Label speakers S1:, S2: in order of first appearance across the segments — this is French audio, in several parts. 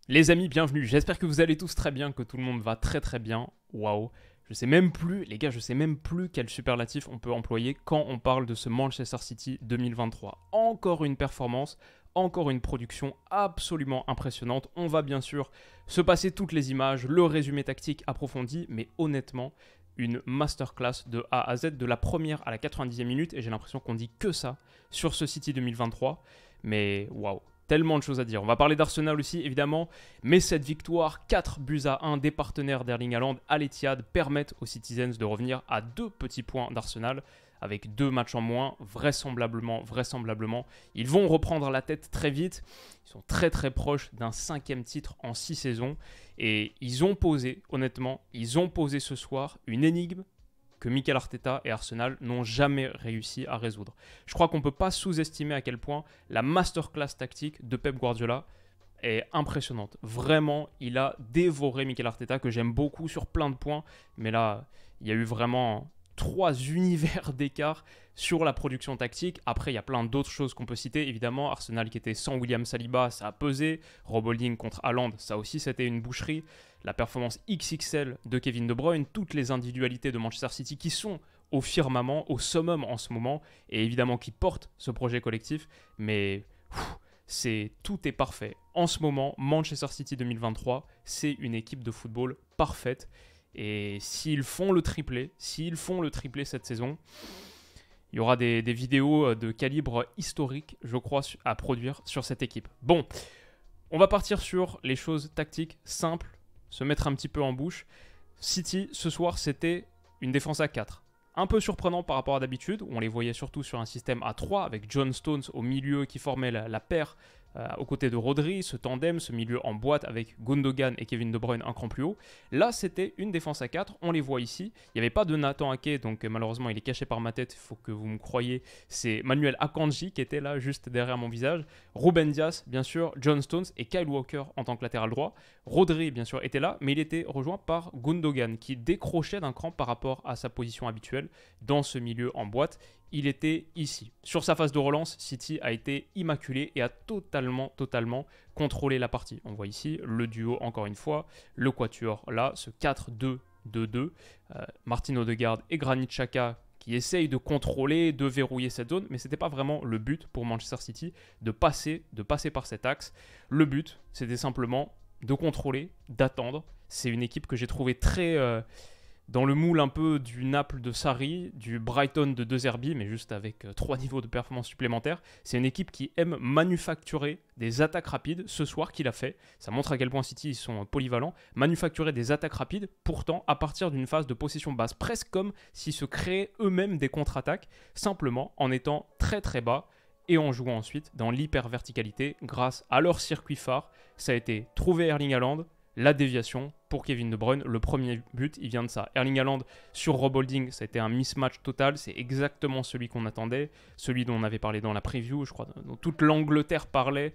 S1: Les amis, bienvenue. J'espère que vous allez tous très bien, que tout le monde va très très bien. Waouh. Je sais même plus, les gars, je sais même plus quel superlatif on peut employer quand on parle de ce Manchester City 2023. Encore une performance, encore une production absolument impressionnante. On va bien sûr se passer toutes les images, le résumé tactique approfondi, mais honnêtement, une masterclass de A à Z, de la première à la 90e minute, et j'ai l'impression qu'on dit que ça sur ce City 2023. Mais waouh. Tellement de choses à dire. On va parler d'Arsenal aussi, évidemment. Mais cette victoire, 4 buts à 1 des partenaires d'Erling Haaland à l'Etihad, permettent aux Citizens de revenir à 2 petits points d'Arsenal. Avec 2 matchs en moins, vraisemblablement. Ils vont reprendre la tête très vite. Ils sont très très proches d'un 5e titre en 6 saisons. Et ils ont posé, honnêtement, ce soir une énigme que Mikel Arteta et Arsenal n'ont jamais réussi à résoudre. Je crois qu'on ne peut pas sous-estimer à quel point la masterclass tactique de Pep Guardiola est impressionnante. Vraiment, il a dévoré Mikel Arteta, que j'aime beaucoup sur plein de points, mais là, il y a eu vraiment 3 univers d'écart sur la production tactique. Après, il y a plein d'autres choses qu'on peut citer. Évidemment, Arsenal qui était sans William Saliba, ça a pesé. Rob Holding contre Haaland, ça aussi, c'était une boucherie. La performance XXL de Kevin De Bruyne, toutes les individualités de Manchester City qui sont au firmament, au summum en ce moment, et évidemment qui portent ce projet collectif. Mais tout est parfait. En ce moment, Manchester City 2023, c'est une équipe de football parfaite. Et s'ils font le triplé cette saison, il y aura des vidéos de calibre historique, je crois, à produire sur cette équipe. Bon, on va partir sur les choses tactiques simples, se mettre un petit peu en bouche. City, ce soir, c'était une défense à 4. Un peu surprenant par rapport à d'habitude, où on les voyait surtout sur un système à 3, avec John Stones au milieu qui formait la paire aux côtés de Rodri, ce tandem, ce milieu en boîte avec Gundogan et Kevin De Bruyne un cran plus haut. Là, c'était une défense à 4, on les voit ici. Il n'y avait pas de Nathan Ake, donc malheureusement, il est caché par ma tête, il faut que vous me croyiez. C'est Manuel Akanji qui était là, juste derrière mon visage. Ruben Dias, bien sûr, John Stones et Kyle Walker en tant que latéral droit. Rodri, bien sûr, était là, mais il était rejoint par Gundogan, qui décrochait d'un cran par rapport à sa position habituelle dans ce milieu en boîte. Il était ici. Sur sa phase de relance, City a été immaculé et a totalement contrôlé la partie. On voit ici le duo, encore une fois, le quatuor là, ce 4-2-2-2. Martin Odegaard et Granit Xhaka qui essayent de contrôler, de verrouiller cette zone, mais ce n'était pas vraiment le but pour Manchester City de passer par cet axe. Le but, c'était simplement de contrôler, d'attendre. C'est une équipe que j'ai trouvée très dans le moule un peu du Naples de Sarri, du Brighton de De Zerbi, mais juste avec 3 niveaux de performance supplémentaires. C'est une équipe qui aime manufacturer des attaques rapides. Ce soir, qu'il a fait, ça montre à quel point City ils sont polyvalents. Manufacturer des attaques rapides, pourtant à partir d'une phase de possession basse, presque comme s'ils se créaient eux-mêmes des contre-attaques, simplement en étant très très bas et en jouant ensuite dans l'hyper-verticalité grâce à leur circuit phare. Ça a été trouver Erling Haaland, la déviation pour Kevin De Bruyne. Le premier but, il vient de ça. Erling Haaland sur Rob Holding, ça a été un mismatch total. C'est exactement celui qu'on attendait, celui dont on avait parlé dans la preview, je crois, dont toute l'Angleterre parlait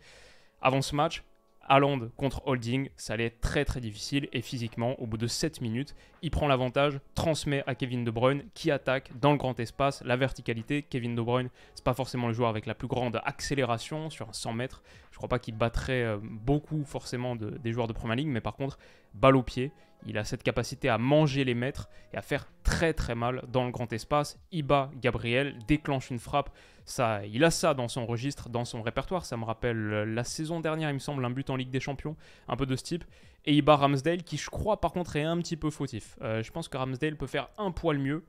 S1: avant ce match. Haaland contre Holding, ça allait être très très difficile et physiquement, au bout de 7 minutes, il prend l'avantage, transmet à Kevin De Bruyne qui attaque dans le grand espace, la verticalité. Kevin De Bruyne, c'est pas forcément le joueur avec la plus grande accélération sur un 100 mètres. Je crois pas qu'il battrait beaucoup forcément des joueurs de première ligne, mais par contre, balle au pied, il a cette capacité à manger les mètres et à faire très très mal dans le grand espace. Iba Gabriel déclenche une frappe. Ça, il a ça dans son registre, dans son répertoire. Ça me rappelle la saison dernière, il me semble, un but en Ligue des Champions, un peu de ce type. Et Iba Ramsdale, qui je crois par contre est un petit peu fautif. Je pense que Ramsdale peut faire un poil mieux,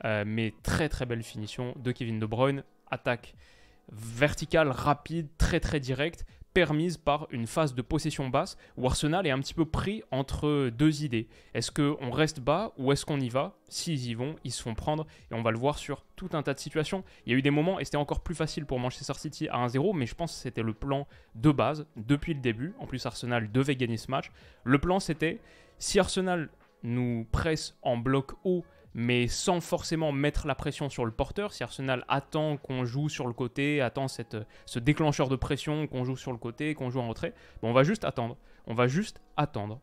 S1: mais très très belle finition de Kevin De Bruyne. Attaque verticale, rapide, très très directe, permise par une phase de possession basse où Arsenal est un petit peu pris entre 2 idées. Est-ce qu'on reste bas ou est-ce qu'on y va? S'ils y vont, ils se font prendre et on va le voir sur tout un tas de situations. Il y a eu des moments et c'était encore plus facile pour Manchester City à 1-0, mais je pense que c'était le plan de base depuis le début. En plus, Arsenal devait gagner ce match. Le plan, c'était si Arsenal nous presse en bloc haut mais sans forcément mettre la pression sur le porteur. Si Arsenal attend qu'on joue sur le côté, attend ce déclencheur de pression, qu'on joue sur le côté, qu'on joue en retrait, on va juste attendre. On va juste attendre.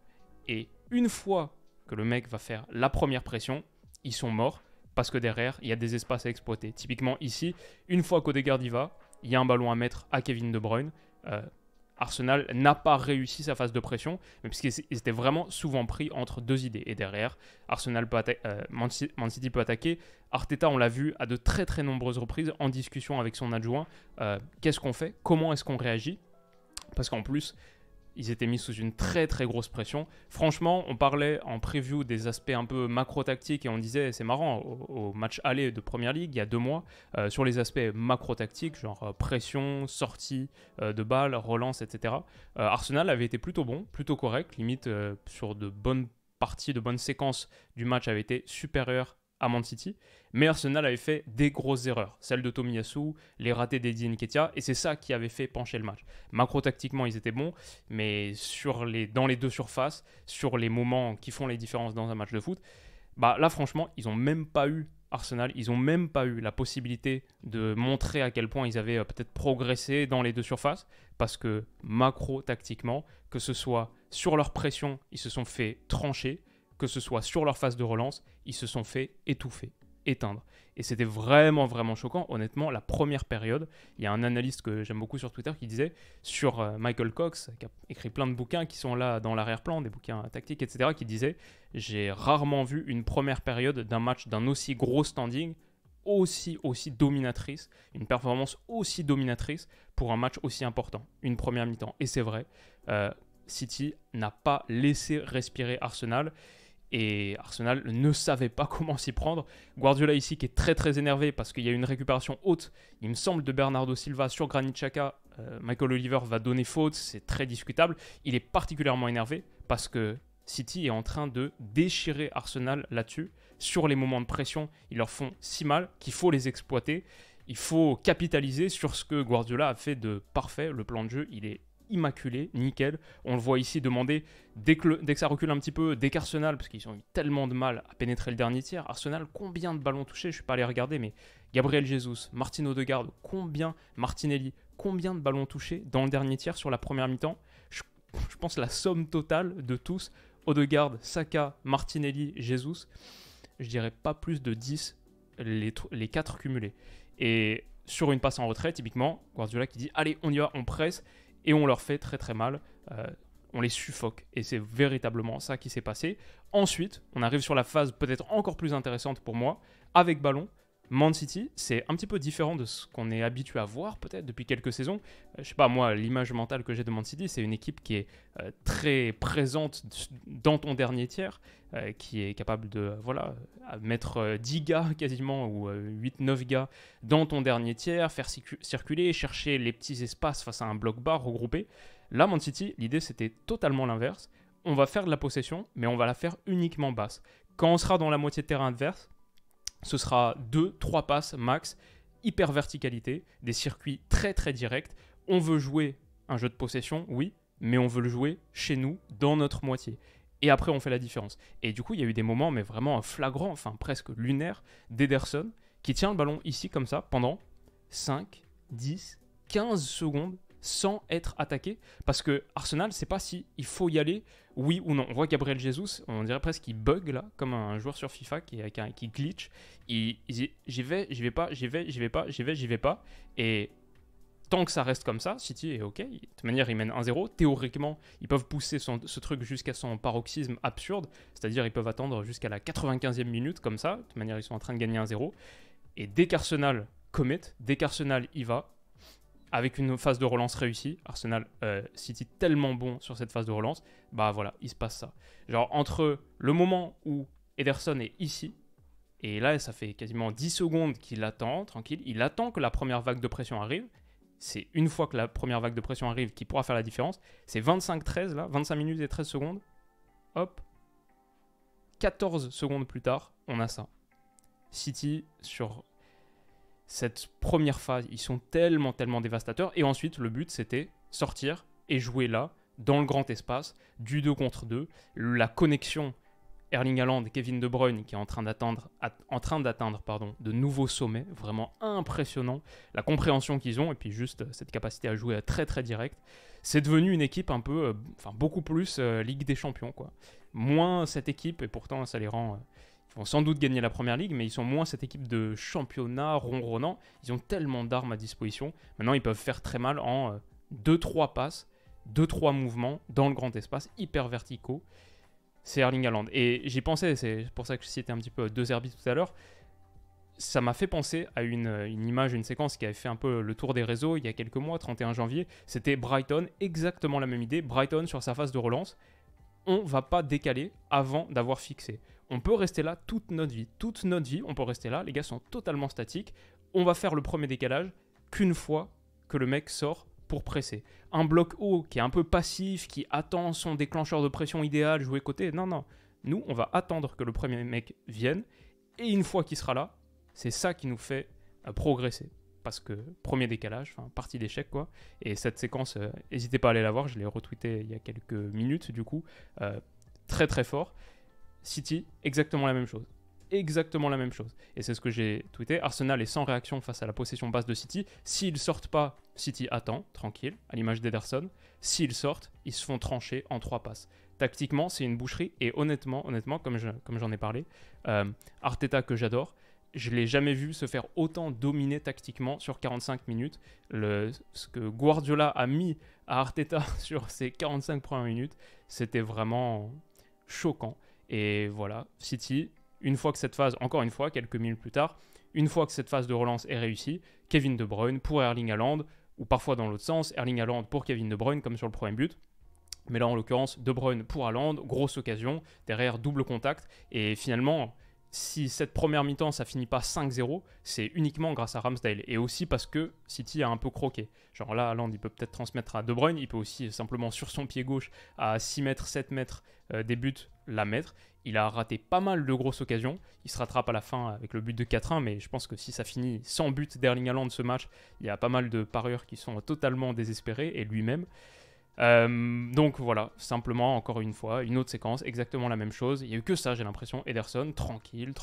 S1: Et une fois que le mec va faire la première pression, ils sont morts parce que derrière, il y a des espaces à exploiter. Typiquement ici, une fois qu'Odegaard y va, il y a un ballon à mettre à Kevin De Bruyne. Arsenal n'a pas réussi sa phase de pression, mais puisqu'ils étaient vraiment souvent pris entre deux idées. Et derrière, Man City peut attaquer. Arteta, on l'a vu à de très très nombreuses reprises en discussion avec son adjoint. Qu'est-ce qu'on fait? Comment est-ce qu'on réagit? Parce qu'en plus, ils étaient mis sous une très très grosse pression. Franchement, on parlait en preview des aspects un peu macro-tactiques et on disait, c'est marrant, au match aller de Premier League, il y a 2 mois, sur les aspects macro-tactiques, genre pression, sortie de balle, relance, etc. Arsenal avait été plutôt bon, plutôt correct, limite sur de bonnes parties, de bonnes séquences du match avait été supérieur à Man City, mais Arsenal avait fait des grosses erreurs, celle de Tomiyasu, les ratés d'Eddie Nketiah, et c'est ça qui avait fait pencher le match. Macro-tactiquement, ils étaient bons, mais dans les deux surfaces, sur les moments qui font les différences dans un match de foot, bah là franchement, ils n'ont même pas eu, Arsenal, ils n'ont même pas eu la possibilité de montrer à quel point ils avaient peut-être progressé dans les deux surfaces, parce que macro-tactiquement, que ce soit sur leur pression, ils se sont fait trancher, que ce soit sur leur phase de relance, ils se sont fait étouffer, éteindre. Et c'était vraiment, vraiment choquant. Honnêtement, la première période, il y a un analyste que j'aime beaucoup sur Twitter qui disait sur Michael Cox, qui a écrit plein de bouquins qui sont là dans l'arrière-plan, des bouquins tactiques, etc., qui disait « J'ai rarement vu une première période d'un match d'un aussi gros standing, aussi dominatrice, une performance aussi dominatrice pour un match aussi important, une première mi-temps. » Et c'est vrai, City n'a pas laissé respirer Arsenal. Et Arsenal ne savait pas comment s'y prendre. Guardiola ici qui est très très énervé parce qu'il y a une récupération haute, il me semble, de Bernardo Silva sur Granit Xhaka. Michael Oliver va donner faute, c'est très discutable. Il est particulièrement énervé parce que City est en train de déchirer Arsenal là-dessus. Sur les moments de pression, ils leur font si mal qu'il faut les exploiter. Il faut capitaliser sur ce que Guardiola a fait de parfait. Le plan de jeu, il est immaculé, nickel. On le voit ici demander, dès que ça recule un petit peu, dès qu'Arsenal, parce qu'ils ont eu tellement de mal à pénétrer le dernier tiers, Arsenal, combien de ballons touchés? Je ne suis pas allé regarder, mais Gabriel Jesus, Martin Odegaard, Martinelli, combien de ballons touchés dans le dernier tiers sur la première mi-temps? Je pense la somme totale de tous, Odegaard, Saka, Martinelli, Jesus, je dirais pas plus de 10, les 4 cumulés. Et sur une passe en retrait, typiquement, Guardiola qui dit, allez, on y va, on presse, et on leur fait très très mal, on les suffoque. Et c'est véritablement ça qui s'est passé. Ensuite, on arrive sur la phase peut-être encore plus intéressante pour moi, avec ballon. Man City, c'est un petit peu différent de ce qu'on est habitué à voir peut-être depuis quelques saisons. Je sais pas, moi, l'image mentale que j'ai de Man City, c'est une équipe qui est très présente dans ton dernier tiers, qui est capable de mettre 10 gars quasiment, ou 8-9 gars dans ton dernier tiers, faire circuler, chercher les petits espaces face à un bloc bas regroupé. Là, Man City, l'idée c'était totalement l'inverse. On va faire de la possession, mais on va la faire uniquement basse. Quand on sera dans la moitié de terrain adverse, ce sera 2-3 passes max, hyper verticalité, des circuits très très directs. On veut jouer un jeu de possession, oui, mais on veut le jouer chez nous, dans notre moitié. Et après, on fait la différence. Et du coup, il y a eu des moments, mais vraiment flagrants, enfin presque lunaires, d'Ederson, qui tient le ballon ici comme ça, pendant 5, 10, 15 secondes, sans être attaqué, parce que Arsenal, c'est pas si il faut y aller, oui ou non. On voit Gabriel Jesus, on dirait presque qu'il bug là, comme un joueur sur FIFA qui glitch. J'y vais pas. Et tant que ça reste comme ça, City est ok. De toute manière, ils mènent 1-0. Théoriquement, ils peuvent pousser ce truc jusqu'à son paroxysme absurde, c'est-à-dire ils peuvent attendre jusqu'à la 95e minute comme ça. De toute manière, ils sont en train de gagner 1-0. Et dès qu'Arsenal commit, dès qu'Arsenal y va, avec une phase de relance réussie, Arsenal, City tellement bon sur cette phase de relance, bah voilà, il se passe ça. Genre entre le moment où Ederson est ici, et là ça fait quasiment 10 secondes qu'il attend, tranquille, il attend que la première vague de pression arrive, c'est une fois que la première vague de pression arrive qu'il pourra faire la différence, c'est 25-13 là, 25 minutes et 13 secondes, hop, 14 secondes plus tard, on a ça. City sur cette première phase, ils sont tellement dévastateurs. Et ensuite, le but, c'était sortir et jouer là, dans le grand espace, du 2 contre 2. La connexion Erling Haaland et Kevin De Bruyne qui est en train d'atteindre de nouveaux sommets, vraiment impressionnant. La compréhension qu'ils ont et puis juste cette capacité à jouer très très direct. C'est devenu une équipe un peu, beaucoup plus Ligue des Champions, quoi. Moins cette équipe, et pourtant ça les rend... Ils vont sans doute gagner la première ligue, mais ils sont moins cette équipe de championnat ronronnant. Ils ont tellement d'armes à disposition. Maintenant, ils peuvent faire très mal en 2-3 passes. 2-3 mouvements dans le grand espace, hyper verticaux. C'est Erling Haaland. Et j'y pensais, c'est pour ça que je citais un petit peu De Zerbi tout à l'heure. Ça m'a fait penser à une image, une séquence qui avait fait un peu le tour des réseaux il y a quelques mois, 31 janvier. C'était Brighton, exactement la même idée. Brighton sur sa phase de relance. On va pas décaler avant d'avoir fixé. On peut rester là toute notre vie. Toute notre vie, on peut rester là. Les gars sont totalement statiques. On va faire le premier décalage qu'une fois que le mec sort pour presser. Un bloc haut qui est un peu passif, qui attend son déclencheur de pression idéal, jouer côté. Non, non. Nous, on va attendre que le premier mec vienne. Et une fois qu'il sera là, c'est ça qui nous fait progresser. Parce que premier décalage, enfin partie d'échec quoi. Et cette séquence, n'hésitez pas à aller la voir, je l'ai retweetée il y a quelques minutes du coup. Très très fort. City, exactement la même chose. Exactement la même chose. Et c'est ce que j'ai tweeté. Arsenal est sans réaction face à la possession basse de City. S'ils sortent pas, City attend, tranquille, à l'image d'Ederson. S'ils sortent, ils se font trancher en 3 passes. Tactiquement, c'est une boucherie. Et honnêtement comme j'en ai parlé, Arteta que j'adore, je ne l'ai jamais vu se faire autant dominer tactiquement sur 45 minutes. Ce que Guardiola a mis à Arteta sur ces 45 premières minutes, c'était vraiment choquant. Et voilà, City, une fois que cette phase, encore une fois, quelques minutes plus tard, une fois que cette phase de relance est réussie, Kevin De Bruyne pour Erling Haaland, ou parfois dans l'autre sens, Erling Haaland pour Kevin De Bruyne, comme sur le premier but. Mais là, en l'occurrence, De Bruyne pour Haaland, grosse occasion, derrière double contact, et finalement... Si cette première mi-temps, ça finit pas 5-0, c'est uniquement grâce à Ramsdale. Et aussi parce que City a un peu croqué. Genre là, Haaland, il peut peut-être transmettre à De Bruyne. Il peut aussi simplement, sur son pied gauche, à 6 mètres, 7 mètres des buts, la mettre. Il a raté pas mal de grosses occasions. Il se rattrape à la fin avec le but de 4-1. Mais je pense que si ça finit sans but d'Erling Haaland ce match, il y a pas mal de parieurs qui sont totalement désespérés. Et lui-même. Donc voilà, simplement, encore une fois, une autre séquence, exactement la même chose. Il n'y a eu que ça, j'ai l'impression. Ederson, tranquille,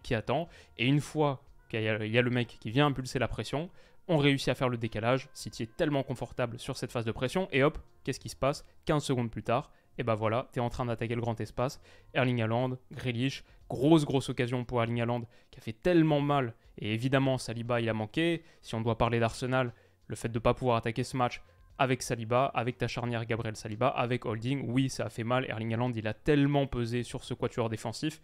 S1: qui attend. Et une fois qu'il y a le mec qui vient impulser la pression, on réussit à faire le décalage. City est tellement confortable sur cette phase de pression. Et hop, qu'est-ce qui se passe 15 secondes plus tard, et ben voilà, tu es en train d'attaquer le grand espace. Erling Haaland, Grealish, grosse occasion pour Erling Haaland qui a fait tellement mal. Et évidemment, Saliba, il a manqué. Si on doit parler d'Arsenal, le fait de ne pas pouvoir attaquer ce match avec Saliba, avec ta charnière Gabriel Saliba, avec Holding, oui, ça a fait mal. Erling Haaland, il a tellement pesé sur ce quatuor défensif.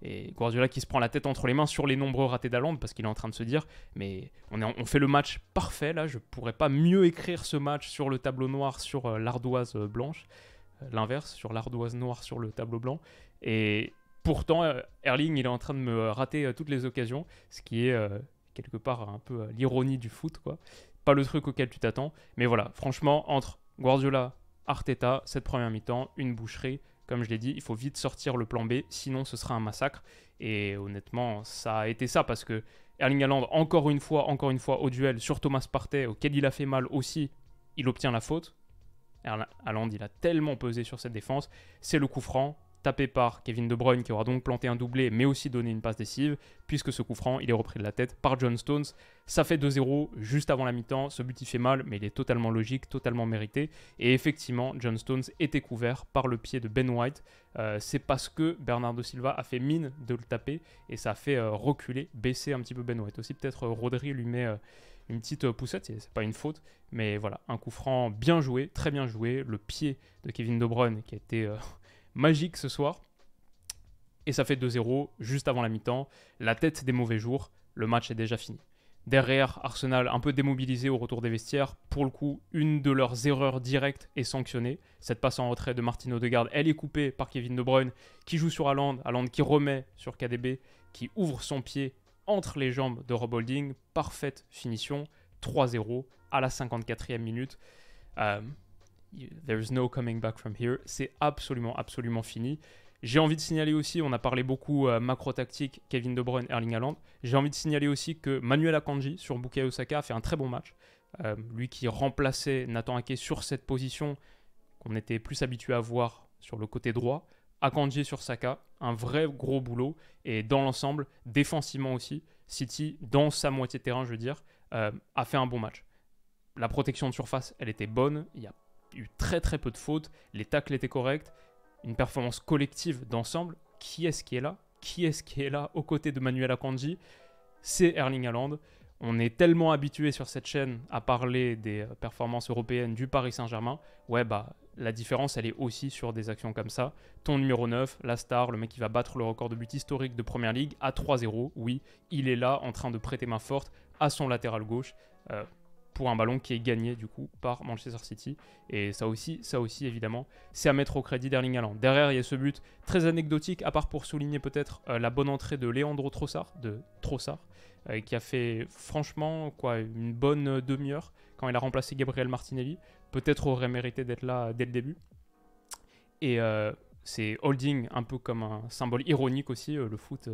S1: Et Guardiola qui se prend la tête entre les mains sur les nombreux ratés d'Haaland parce qu'il est en train de se dire mais on fait le match parfait là, je pourrais pas mieux écrire ce match sur le tableau noir sur l'ardoise blanche, l'inverse, sur l'ardoise noire sur le tableau blanc. Et pourtant, Erling, il est en train de me rater toutes les occasions, ce qui est quelque part un peu l'ironie du foot quoi. Pas le truc auquel tu t'attends. Mais voilà, franchement, entre Guardiola, Arteta, cette première mi-temps, une boucherie. Comme je l'ai dit, il faut vite sortir le plan B, sinon ce sera un massacre. Et honnêtement, ça a été ça parce que Erling Haaland, encore une fois, au duel sur Thomas Partey, auquel il a fait mal aussi, il obtient la faute. Haaland, il a tellement pesé sur cette défense. C'est le coup franc, tapé par Kevin De Bruyne qui aura donc planté un doublé mais aussi donné une passe décisive puisque ce coup franc il est repris de la tête par John Stones. Ça fait 2-0 juste avant la mi-temps, ce but il fait mal mais il est totalement logique, totalement mérité et effectivement John Stones était couvert par le pied de Ben White. C'est parce que Bernardo Silva a fait mine de le taper et ça a fait reculer, baisser un petit peu Ben White. Aussi peut-être Rodri lui met une petite poussette, c'est pas une faute, mais voilà, un coup franc bien joué, très bien joué, le pied de Kevin De Bruyne qui a été magique ce soir. Et ça fait 2-0 juste avant la mi-temps. La tête des mauvais jours, le match est déjà fini. Derrière, Arsenal un peu démobilisé au retour des vestiaires. Pour le coup, une de leurs erreurs directes est sanctionnée. Cette passe en retrait de Martin Odegaard, elle est coupée par Kevin De Bruyne qui joue sur Haaland. Haaland qui remet sur KDB, qui ouvre son pied entre les jambes de Rob Holding. Parfaite finition, 3-0 à la 54e minute. There's no coming back from here. C'est absolument fini. J'ai envie de signaler aussi, on a parlé beaucoup macro-tactique, Kevin De Bruyne, Erling Haaland. J'ai envie de signaler aussi que Manuel Akanji sur Bukayo Saka a fait un très bon match. Lui qui remplaçait Nathan Ake sur cette position qu'on était plus habitué à voir sur le côté droit. Akanji sur Saka, un vrai gros boulot. Et dans l'ensemble, défensivement aussi, City, dans sa moitié de terrain, je veux dire, a fait un bon match. La protection de surface, elle était bonne. Il y a eu très peu de fautes. Les tacles étaient corrects. Une performance collective d'ensemble. Qui est-ce qui est là aux côtés de Manuel Akanji? C'est Erling Haaland. On est tellement habitué sur cette chaîne à parler des performances européennes du Paris Saint-Germain. Ouais, bah, la différence, elle est aussi sur des actions comme ça. Ton numéro 9, la star, le mec qui va battre le record de but historique de Première Ligue à 3-0. Oui, il est là en train de prêter main forte à son latéral gauche pour un ballon qui est gagné du coup par Manchester City. Et ça aussi évidemment, c'est à mettre au crédit d'Erling Haaland. Derrière, il y a ce but très anecdotique, à part pour souligner peut-être la bonne entrée de Leandro Trossard, qui a fait franchement une bonne demi-heure quand il a remplacé Gabriel Martinelli. Peut-être aurait mérité d'être là dès le début. Et c'est holding un peu comme un symbole ironique aussi, le foot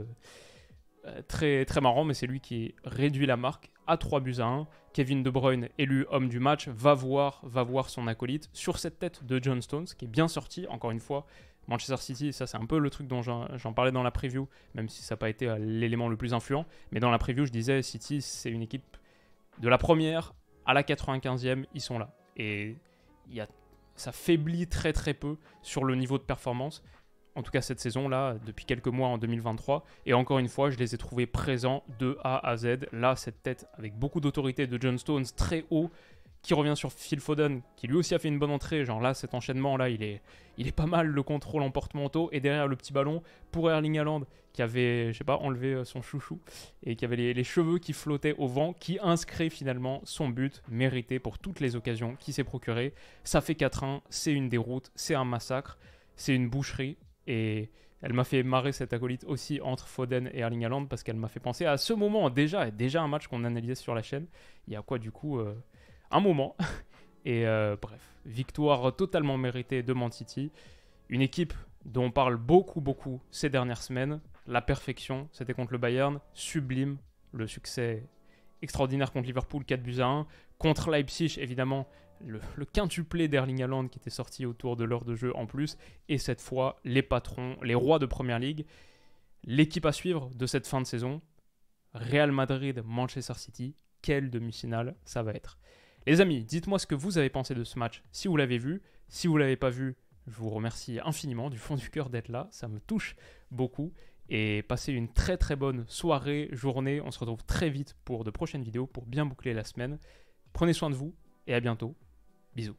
S1: très, très marrant, mais c'est lui qui réduit la marque à 3-1. Kevin De Bruyne, élu homme du match, va voir son acolyte sur cette tête de John Stones, qui est bien sorti, encore une fois. Manchester City, ça c'est un peu le truc dont j'en parlais dans la preview, même si ça n'a pas été l'élément le plus influent. Mais dans la preview, je disais, City, c'est une équipe de la première à la 95e, ils sont là. Et ça faiblit très très peu sur le niveau de performance. En tout cas cette saison-là, depuis quelques mois en 2023. Et encore une fois, je les ai trouvés présents de A à Z. Là, cette tête avec beaucoup d'autorité de John Stones, très haut, qui revient sur Phil Foden, qui lui aussi a fait une bonne entrée. Genre là, cet enchaînement-là, il est pas mal, le contrôle en porte-manteau. Et derrière, le petit ballon pour Erling Haaland, qui avait, enlevé son chouchou, et qui avait les cheveux qui flottaient au vent, qui inscrit finalement son but mérité pour toutes les occasions qu'il s'est procuré. Ça fait 4-1, c'est une déroute, c'est un massacre, c'est une boucherie. Et elle m'a fait marrer cette acolyte aussi entre Foden et Erling Haaland parce qu'elle m'a fait penser à ce moment déjà un match qu'on analysait sur la chaîne. Il y a un moment. Et bref, victoire totalement méritée de Man City. Une équipe dont on parle beaucoup ces dernières semaines. La perfection, c'était contre le Bayern. Sublime, le succès extraordinaire contre Liverpool, 4-1. Contre Leipzig, évidemment, le quintuplé d'Erling Haaland qui était sorti autour de l'heure de jeu en plus. Et cette fois, les patrons, les rois de Première Ligue. L'équipe à suivre de cette fin de saison, Real Madrid, Manchester City. Quelle demi-finale ça va être. Les amis, dites-moi ce que vous avez pensé de ce match, si vous l'avez vu. Si vous ne l'avez pas vu, je vous remercie infiniment du fond du cœur d'être là. Ça me touche beaucoup. Et passez une très très bonne soirée, journée. On se retrouve très vite pour de prochaines vidéos pour bien boucler la semaine. Prenez soin de vous et à bientôt. Bisous.